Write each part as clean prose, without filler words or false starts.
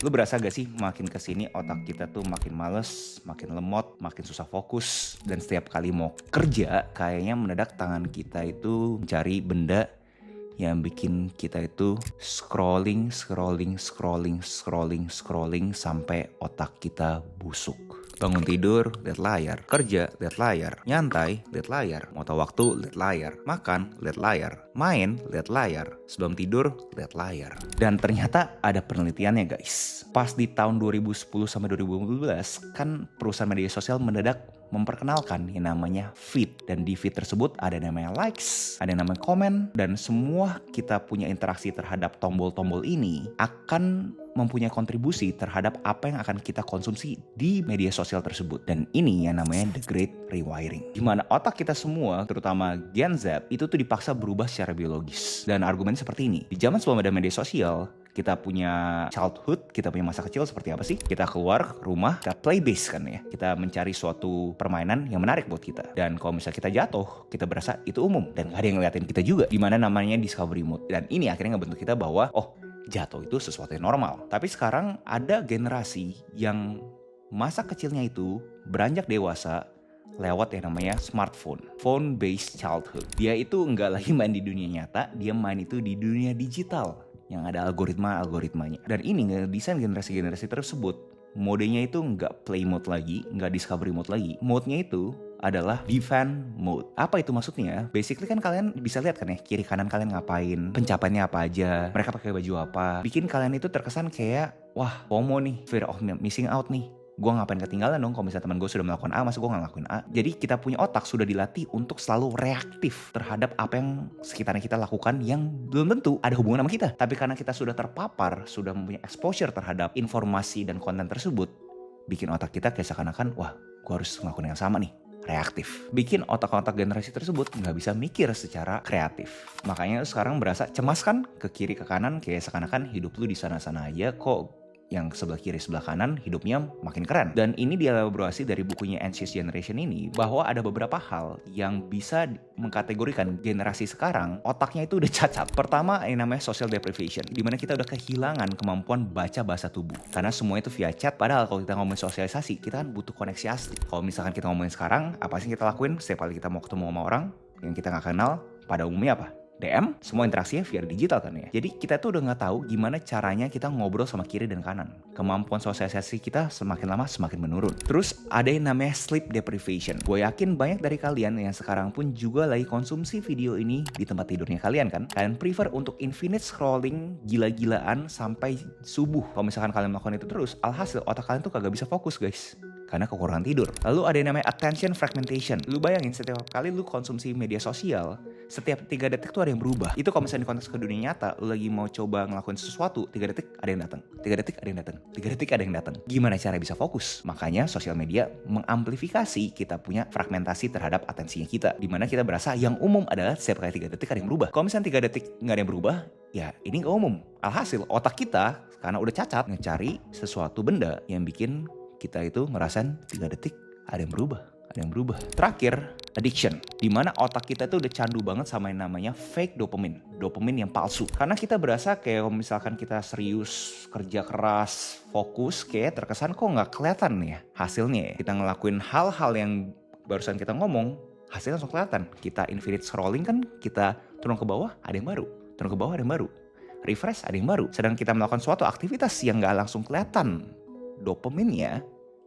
Lu berasa gak sih makin kesini otak kita tuh makin males, makin lemot, makin susah fokus. Dan setiap kali mau kerja kayaknya mendadak tangan kita itu mencari benda yang bikin kita itu scrolling sampai otak kita busuk. Bangun tidur, lihat layar. Kerja, lihat layar. Nyantai, lihat layar. Mau tahu waktu, lihat layar. Makan, lihat layar. Main, lihat layar. Sebelum tidur, lihat layar. Dan ternyata ada penelitiannya guys. Pas di tahun 2010 sampai 2015 kan perusahaan media sosial mendadak memperkenalkan yang namanya feed. Dan di feed tersebut ada yang namanya likes, ada yang namanya komen. Dan semua kita punya interaksi terhadap tombol-tombol ini akan mempunyai kontribusi terhadap apa yang akan kita konsumsi di media sosial tersebut. Dan ini yang namanya the great rewiring. Dimana otak kita semua, terutama Gen Z, itu tuh dipaksa berubah secara biologis. Dan argumennya seperti ini. Di zaman sebelum ada media sosial, kita punya childhood, kita punya masa kecil seperti apa sih? Kita keluar rumah, kita play base kan ya. Kita mencari suatu permainan yang menarik buat kita. Dan kalau misalnya kita jatuh, kita berasa itu umum. Dan gak ada yang ngeliatin kita juga. Dimana namanya discovery mode. Dan ini akhirnya ngebentuk kita bahwa, oh, jatuh itu sesuatu yang normal. Tapi sekarang ada generasi yang masa kecilnya itu beranjak dewasa lewat yang namanya smartphone. Phone based childhood. Dia itu nggak lagi main di dunia nyata, dia main itu di dunia digital yang ada algoritmanya. Dan ini ngedesain generasi-generasi tersebut. Modenya itu nggak play mode lagi, nggak discovery mode lagi. Mode-nya itu adalah defend mode. Apa itu maksudnya? Basically kan kalian bisa lihat kan ya, kiri kanan kalian ngapain, pencapaiannya apa aja, mereka pakai baju apa. Bikin kalian itu terkesan kayak, wah FOMO nih, fear of missing out nih. Gue ngapain ketinggalan dong kalau misalnya teman gue sudah melakukan A, masa gue gak ngelakuin A. Jadi kita punya otak sudah dilatih untuk selalu reaktif terhadap apa yang sekitarnya kita lakukan yang belum tentu ada hubungan sama kita. Tapi karena kita sudah terpapar, sudah mempunyai exposure terhadap informasi dan konten tersebut, bikin otak kita kayak seakan-akan, wah gue harus ngelakuin yang sama nih. Reaktif. Bikin otak-otak generasi tersebut nggak bisa mikir secara kreatif. Makanya sekarang berasa cemas kan, ke kiri ke kanan kayak seakan-akan hidup lu di sana-sana aja, kok yang sebelah kiri sebelah kanan hidupnya makin keren. Dan ini dielaborasi dari bukunya Anxious Generation ini, bahwa ada beberapa hal yang bisa mengkategorikan generasi sekarang otaknya itu udah cacat. Pertama yang namanya social deprivation, dimana kita udah kehilangan kemampuan baca bahasa tubuh karena semua itu via chat. Padahal kalau kita ngomongin sosialisasi, kita kan butuh koneksi asli. Kalau misalkan kita ngomongin sekarang, apa sih yang kita lakuin setiap kali kita mau ketemu sama orang yang kita nggak kenal? Pada umumnya apa? DM, semua interaksinya via digital kan ya. Jadi kita tuh udah gak tahu gimana caranya kita ngobrol sama kiri dan kanan. Kemampuan sosialisasi kita semakin lama semakin menurun. Terus ada yang namanya sleep deprivation. Gue yakin banyak dari kalian yang sekarang pun juga lagi konsumsi video ini di tempat tidurnya kalian kan. Kalian prefer untuk infinite scrolling gila-gilaan sampai subuh. Kalau misalkan kalian melakukan itu terus, alhasil otak kalian tuh kagak bisa fokus guys, karena kekurangan tidur. Lalu ada yang namanya attention fragmentation. Lu bayangin setiap kali lu konsumsi media sosial, setiap 3 detik tuh ada yang berubah. Itu kalau misalnya di konteks ke dunia nyata, lu lagi mau coba ngelakuin sesuatu, 3 detik ada yang datang, 3 detik ada yang datang, 3 detik ada yang datang. Gimana cara bisa fokus? Makanya sosial media mengamplifikasi kita punya fragmentasi terhadap atensinya kita, dimana kita berasa yang umum adalah setiap kali 3 detik ada yang berubah. Kalau misalnya 3 detik nggak ada yang berubah, ya ini nggak umum. Alhasil otak kita karena udah cacat ngecari sesuatu benda yang bikin kita itu ngerasain 3 detik ada yang berubah. Terakhir, addiction. Dimana otak kita tuh udah candu banget sama yang namanya fake dopamine. Dopamine yang palsu. Karena kita berasa kayak kalau misalkan kita serius, kerja keras, fokus, kayak terkesan kok gak kelihatan ya hasilnya ya. Kita ngelakuin hal-hal yang barusan kita ngomong, hasilnya langsung kelihatan. Kita infinite scrolling kan, kita turun ke bawah ada yang baru. Turun ke bawah ada yang baru. Refresh ada yang baru. Sedang kita melakukan suatu aktivitas yang gak langsung kelihatan dopaminnya,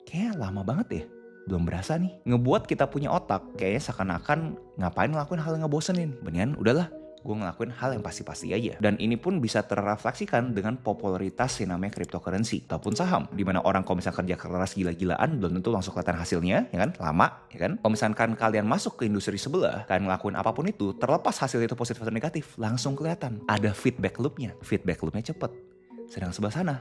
kayak lama banget ya. Belum berasa nih. Ngebuat kita punya otak kayaknya seakan-akan ngapain ngelakuin hal yang ngebosenin. Mendingan udahlah, gue ngelakuin hal yang pasti-pasti aja. Dan ini pun bisa terrefleksikan dengan popularitas yang namanya cryptocurrency ataupun saham. Dimana orang kalau misalnya kerja keras gila-gilaan belum tentu langsung kelihatan hasilnya, ya kan? Lama, ya kan? Kalau misalkan kalian masuk ke industri sebelah, kalian ngelakuin apapun itu, terlepas hasil itu positif atau negatif, langsung kelihatan. Ada feedback loopnya. Feedback loopnya cepet. Sedang sebelah sana,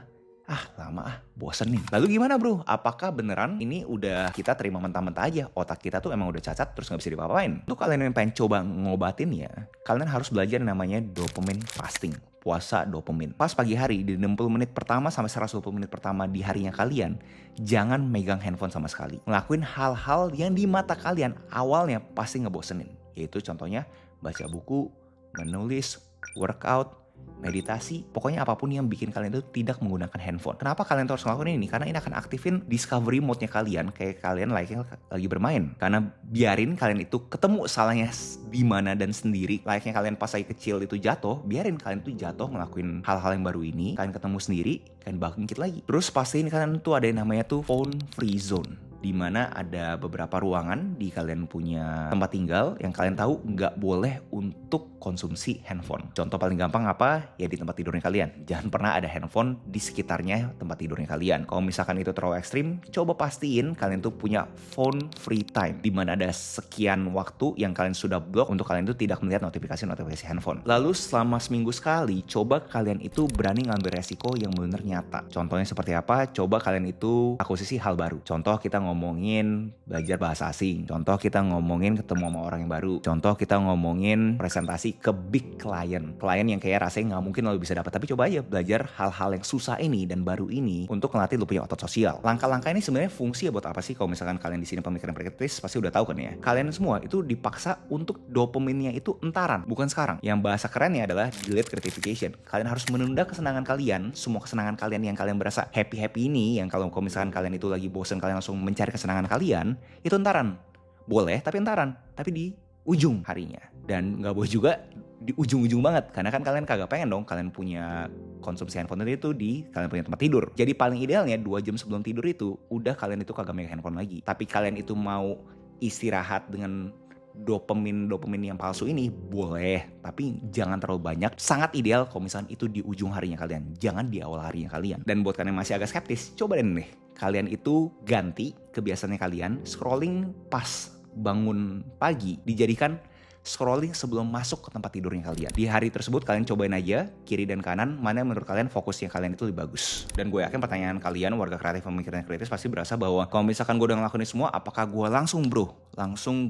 lama bosen nih. Lalu gimana bro? Apakah beneran ini udah kita terima mentah-mentah aja? Otak kita tuh emang udah cacat terus gak bisa diapa-apain? Untuk kalian yang pengen coba ngobatin ya, kalian harus belajar yang namanya dopamine fasting. Puasa dopamin. Pas pagi hari di 60 menit pertama sampai 120 menit pertama di harinya kalian, jangan megang handphone sama sekali. Ngelakuin hal-hal yang di mata kalian awalnya pasti ngebosenin. Yaitu contohnya baca buku, menulis, workout, meditasi, pokoknya apapun yang bikin kalian itu tidak menggunakan handphone. Kenapa kalian tuh harus ngelakuin ini? Karena ini akan aktifin discovery mode-nya kalian, kayak kalian layaknya lagi bermain. Karena biarin kalian itu ketemu salahnya di mana dan sendiri. Layaknya kalian pas lagi kecil itu jatuh, biarin kalian tuh jatuh ngelakuin hal-hal yang baru ini, kalian ketemu sendiri, kalian bangkit lagi. Terus pastiin kalian tuh ada yang namanya tuh phone free zone, di mana ada beberapa ruangan di kalian punya tempat tinggal yang kalian tahu nggak boleh untuk konsumsi handphone. Contoh paling gampang apa? Ya di tempat tidurnya kalian. Jangan pernah ada handphone di sekitarnya tempat tidurnya kalian. Kalau misalkan itu terlalu ekstrim, coba pastiin kalian tuh punya phone free time, di mana ada sekian waktu yang kalian sudah blok untuk kalian tuh tidak melihat notifikasi handphone. Lalu selama seminggu sekali, coba kalian itu berani ngambil resiko yang benar nyata. Contohnya seperti apa? Coba kalian itu akuisisi hal baru. Contoh kita ngomongin belajar bahasa asing. Contoh kita ngomongin ketemu sama orang yang baru. Contoh kita ngomongin presentasi ke big client. Klien yang kayak rasanya nggak mungkin lo bisa dapat. Tapi coba aja belajar hal-hal yang susah ini dan baru ini untuk ngelatih lo punya otot sosial. Langkah-langkah ini sebenarnya fungsi buat apa sih? Kalau misalkan kalian di sini pemikiran kritis pasti udah tahu kan ya. Kalian semua itu dipaksa untuk dopaminnya itu entaran, bukan sekarang. Yang bahasa kerennya adalah delayed gratification. Kalian harus menunda kesenangan kalian, semua kesenangan kalian yang kalian berasa happy ini, yang kalau misalkan kalian itu lagi bosen kalian langsung mencari kesenangan kalian, itu entaran. Boleh tapi entaran, tapi di ujung harinya. Dan nggak boleh juga di ujung-ujung banget, karena kan kalian kagak pengen dong kalian punya konsumsi handphone itu di kalian punya tempat tidur. Jadi paling idealnya 2 jam sebelum tidur itu udah kalian itu kagak megang handphone lagi. Tapi kalian itu mau istirahat dengan dopamin yang palsu ini boleh, tapi jangan terlalu banyak. Sangat ideal kalau misalnya itu di ujung harinya kalian, jangan di awal harinya kalian. Dan buat kalian yang masih agak skeptis, coba deh kalian itu ganti kebiasaannya kalian scrolling pas bangun pagi dijadikan scrolling sebelum masuk ke tempat tidurnya kalian. Di hari tersebut kalian cobain aja kiri dan kanan mana menurut kalian fokusnya kalian itu lebih bagus. Dan gue yakin pertanyaan kalian warga kreatif pemikiran kritis pasti berasa bahwa kalau misalkan gue udah ngelakuin ini semua, apakah gue langsung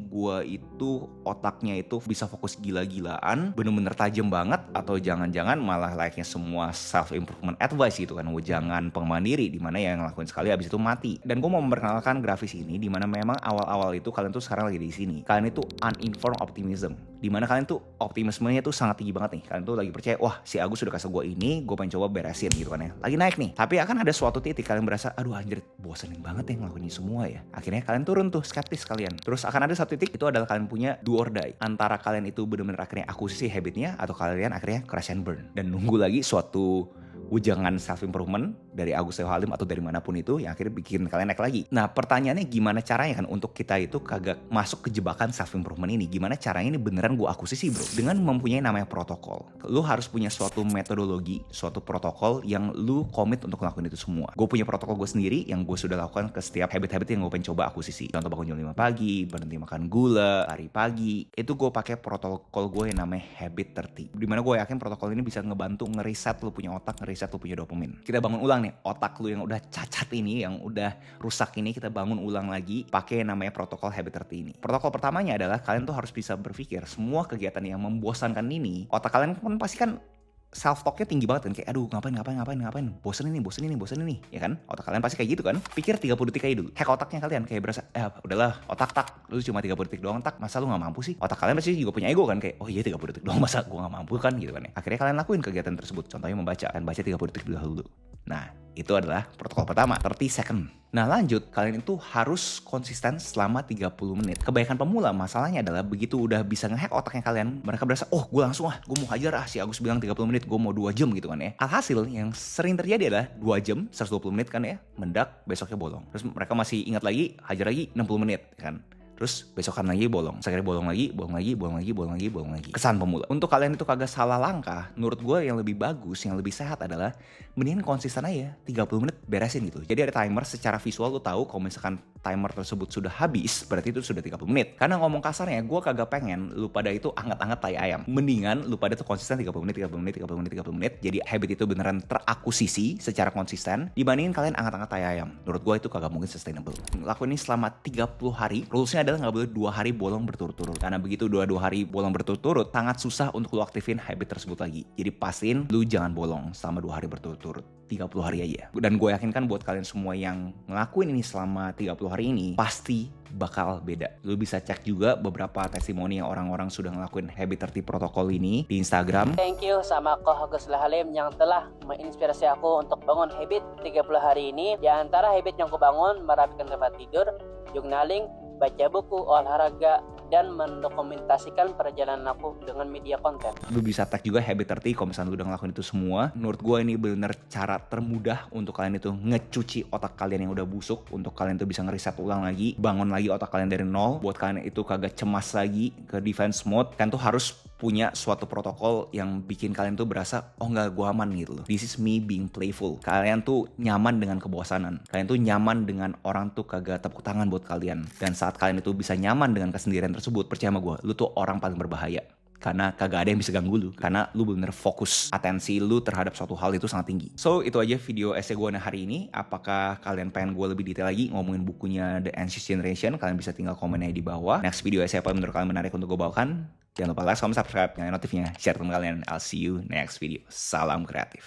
gue itu otaknya itu bisa fokus gila-gilaan, bener-bener tajam banget, atau jangan-jangan malah layaknya semua self improvement advice gitu kan, jangan pengembangan diri, dimana yang ngelakuin sekali abis itu mati. Dan gue mau memperkenalkan grafis ini dimana memang awal-awal itu kalian tuh sekarang lagi di sini. Kalian itu uninformed optimism, dimana kalian tuh optimismenya tuh sangat tinggi banget nih. Kalian tuh lagi percaya, wah si Agus sudah kasih gue ini, gue pengen coba beresin gitu kan ya. Lagi naik nih. Tapi akan ada suatu titik kalian berasa, aduh anjir bosenin banget ya ngelakuin ini semua ya. Akhirnya kalian turun tuh, skeptis kalian. Terus akan ada satu titik, itu adalah kalian punya do or die. Antara kalian itu benar-benar akhirnya akuisisi habitnya, atau kalian akhirnya crash and burn. Dan nunggu lagi suatu ujangan self improvement dari Agus Leo Halim atau dari manapun itu yang akhirnya bikin kalian naik lagi. Nah pertanyaannya gimana caranya kan untuk kita itu kagak masuk ke jebakan self improvement ini? Gimana caranya ini beneran gue akuisisi bro? Dengan mempunyai namanya protokol. Lu harus punya suatu metodologi, suatu protokol yang lu komit untuk ngelakuin itu semua. Gue punya protokol gue sendiri yang gue sudah lakukan ke setiap habit-habit yang gue pengen coba akuisisi. Contoh bangun jam 5 pagi, berhenti makan gula, lari pagi. Itu gue pakai protokol gue yang namanya Habit 30. Dimana gue yakin protokol ini bisa ngebantu ngeriset lu punya otak, ngeriset lu punya dopamin. Kita bangun ulang nih otak lu yang udah cacat ini, yang udah rusak ini, kita bangun ulang lagi pakai namanya protokol Habit 30 ini. Protokol pertamanya adalah kalian tuh harus bisa berpikir semua kegiatan yang membosankan ini, otak kalian pun pasti kan self talknya tinggi banget kan, kayak aduh ngapain, bosen ini, ya kan? Otak kalian pasti kayak gitu kan. Pikir 30 detik aja dulu, hack otaknya kalian, kayak berasa udahlah otak lu cuma 30 detik doang masa lu gak mampu sih? Otak kalian pasti juga punya ego kan, kayak oh iya 30 detik doang masa gue gak mampu kan gitu kan ya. Akhirnya kalian lakuin kegiatan tersebut, contohnya membaca, kan baca 30 detik dulu. Nah itu adalah protokol pertama, 30 second. Nah lanjut, kalian itu harus konsisten selama 30 menit. Kebanyakan pemula masalahnya adalah begitu udah bisa ngehack otaknya kalian, mereka berasa, oh gue langsung gue mau hajar si Agus bilang 30 menit, gue mau 2 jam gitu kan ya. Alhasil yang sering terjadi adalah 2 jam, 120 menit kan ya, mendak, besoknya bolong. Terus mereka masih ingat lagi, hajar lagi 60 menit kan. Terus besokan lagi bolong, sekali bolong lagi. Kesan pemula. Untuk kalian itu kagak salah langkah, menurut gue yang lebih bagus, yang lebih sehat adalah mendingan konsisten aja 30 menit beresin gitu. Jadi ada timer secara visual, lu tahu kalau misalkan timer tersebut sudah habis, berarti itu sudah 30 menit. Karena ngomong kasarnya, gue kagak pengen lu pada itu anget-anget tai ayam. Mendingan lu pada tuh konsisten 30 menit. Jadi habit itu beneran terakusisi secara konsisten dibandingin kalian anget-anget tai ayam. Menurut gue itu kagak mungkin sustainable. Lakuin ini selama 30 hari. Rulesnya adalah nggak boleh 2 hari bolong berturut-turut. Karena begitu 2 hari bolong berturut-turut, sangat susah untuk lu aktifin habit tersebut lagi. Jadi pastiin lu jangan bolong selama 2 hari berturut-turut. 30 hari aja. Dan gue yakin kan buat kalian semua yang ngelakuin ini selama 30 hari ini, pasti bakal beda. Lu bisa cek juga beberapa testimoni yang orang-orang sudah ngelakuin Habit 30 protokol ini di Instagram. Thank you sama Ko Agus Halim yang telah menginspirasi aku untuk bangun habit 30 hari ini. Di antara habit yang aku bangun, merapikan tempat tidur, journaling, baca buku, olahraga, dan mendokumentasikan perjalanan aku dengan media konten. Lu bisa tag juga Habit 30 kalau misalnya lu udah ngelakuin itu semua. Menurut gue ini bener cara termudah untuk kalian itu ngecuci otak kalian yang udah busuk, untuk kalian tuh bisa ngeriset ulang lagi, bangun lagi otak kalian dari nol, buat kalian itu kagak cemas lagi ke defense mode. Kalian tuh harus punya suatu protokol yang bikin kalian tuh berasa, oh nggak, gue aman gitu loh. This is me being playful. Kalian tuh nyaman dengan kebosanan. Kalian tuh nyaman dengan orang tuh kagak tepuk tangan buat kalian. Dan saat kalian itu bisa nyaman dengan kesendirian tersebut, percaya sama gue, lu tuh orang paling berbahaya. Karena kagak ada yang bisa ganggu lu. Karena lu bener fokus. Atensi lu terhadap suatu hal itu sangat tinggi. So, itu aja video essay gue hari ini. Apakah kalian pengen gue lebih detail lagi ngomongin bukunya The Anxious Generation? Kalian bisa tinggal komennya di bawah. Next video essay apa menurut kalian menarik untuk gue bawakan? Jangan lupa like, comment, subscribe, nyalain notifnya, share teman kalian. I'll see you next video. Salam kreatif.